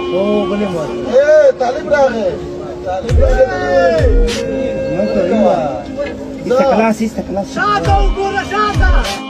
Oh, boleh buat. ताली बराबर ताली बराबर Muito, iya. Esta kelas, esta kelas. Shaka, Ugura, Shaka!